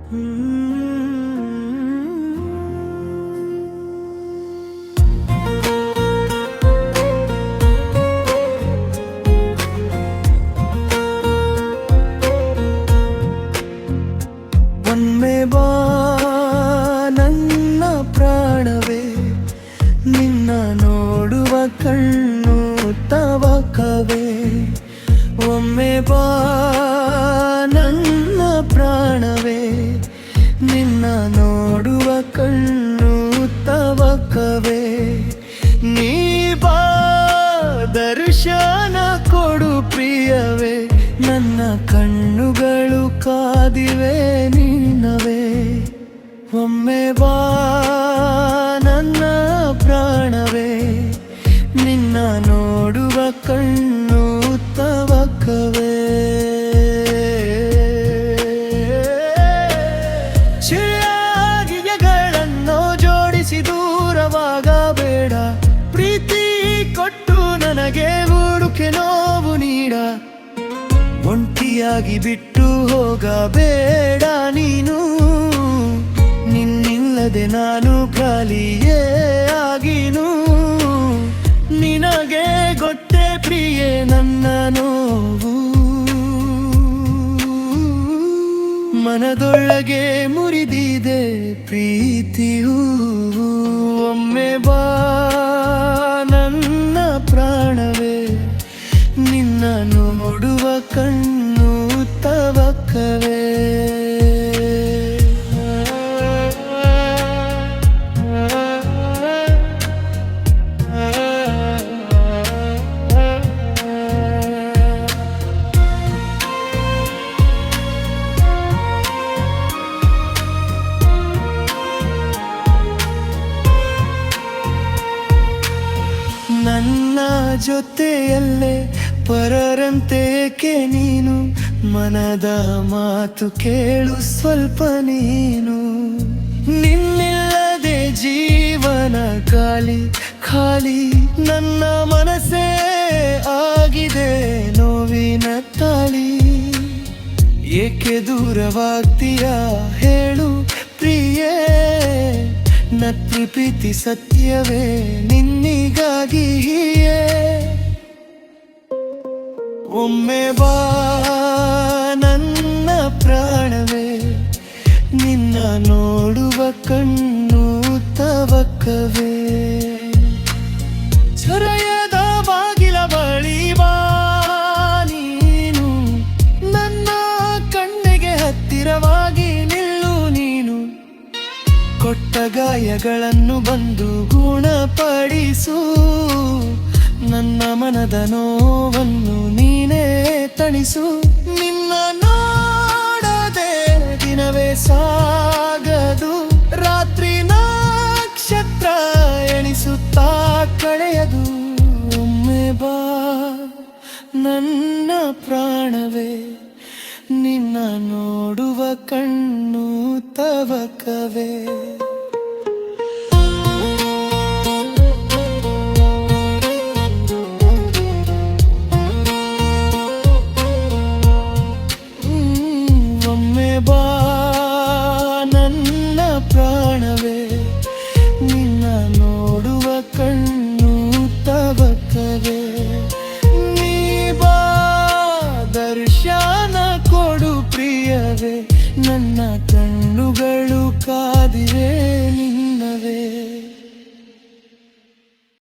ಒಮ್ಮೆ ಬಾ ನನ್ನ ಪ್ರಾಣವೇ, ನಿನ್ನ ನೋಡುವ ಕಣ್ಣು ತವಕವೇ. ಒಮ್ಮೆ ಬಾ ನನ್ನ ಪ್ರಾಣವೇ, ನಿನ್ನ ನೋಡುವ ಕಣ್ಣು ತವಕವೇ. ನೀ ಬಾ ದರ್ಶನ ಕೊಡು ಪ್ರಿಯವೇ, ನನ್ನ ಕಣ್ಣುಗಳು ಕಾದಿವೆ ನಿನ್ನವೇ. ಒಮ್ಮೆ ಬಾ ನನ್ನ ಪ್ರಾಣವೇ, ನಿನ್ನ ನೋಡುವ ಕಣ್ಣು ತವಕವೇ. ಚಿರಾಗಿಗೆಗಳನ್ನು ಜೋಡಿಸಿ ದೂರವಾಗಬೇಡ, ಪ್ರೀತಿ ಕೊಟ್ಟು ನನಗೆ ಹುಡುಕೆ ನೋವು ನೀಡ. ಒಂಟಿಯಾಗಿ ಬಿಟ್ಟು ಹೋಗಬೇಡ ನೀನು, ನಿನ್ನಿಲ್ಲದೆ ನಾನು ಖಾಲಿಯೇ ಆಗಿನು. ನಿನಗೆ ಗೊತ್ತೇ ಪ್ರಿಯೆ ನನ್ನ ನೋವು, ಮನದೊಳಗೆ ಮುರಿದಿದೆ ಪ್ರೀತಿಯೂ. ಒಮ್ಮೆ ಬಾ ನನ್ನ ಪ್ರಾಣವೇ, ನಿನ್ನ ನೋಡುವ ಕಣ್ಣು ತವಕವೇ. ನನ್ನ ಜೊತೆಯಲ್ಲೇ ಪರರಂತೇಕೆ ನೀನು, ಮನದ ಮಾತು ಕೇಳು ಸ್ವಲ್ಪ ನೀನು. ನಿನ್ನಿಲ್ಲದೆ ಜೀವನ ಖಾಲಿ ಖಾಲಿ, ನನ್ನ ಮನಸ್ಸೇ ಆಗಿದೆ ನೋವಿನ ತಾಳಿ. ಏಕೆ ದೂರವಾಗ್ತೀಯ ಹೇಳು ಪ್ರಿಯೇ, ನತ್ತಿ ಪ್ರೀತಿ ಸತ್ಯವೇ ನಿನ್ನಿಗಾಗಿಯೇ. ಒಮ್ಮೆ ಬಾ ನನ್ನ ಪ್ರಾಣವೇ, ನಿನ್ನ ನೋಡುವ ಕಣ್ಣು ತವಕವೇ. ಚೊರೆಯದ ಬಾಗಿಲ ಬಳಿ ಬಾ ನೀನು, ನನ್ನ ಕಣ್ಣಿಗೆ ಹತ್ತಿರವಾಗಿ ನಿಲ್ಲು ನೀನು. ಕೊಟ್ಟ ಗಾಯಗಳನ್ನು ಬಂದು ಗುಣಪಡಿಸು, ನನ್ನ ಮನದ ನೋವನ್ನು ನೀನೇ ತಣಿಸು. ನಿನ್ನ ನೋಡದೆ ದಿನವೇ ಸಾಗದು, ರಾತ್ರಿ ನಕ್ಷತ್ರ ಎಣಿಸುತ್ತಾ ಕಳೆಯದು. ಒಮ್ಮೆ ಬಾ ನನ್ನ ಪ್ರಾಣವೇ, ನಿನ್ನ ನೋಡುವ ಕಣ್ಣು ತವಕವೇ. ಒಮ್ಮೆ ಬಾ ನನ್ನ ಪ್ರಾಣವೇ, ನಿನ್ನ ನೋಡುವ ಕಣ್ಣು ತವಕವೇ. ನೀ ಬಾ ದರ್ಶನ ಕೊಡು ಪ್ರಿಯವೇ, ನನ್ನ ಕಣ್ಣುಗಳು ಕಾದಿವೆ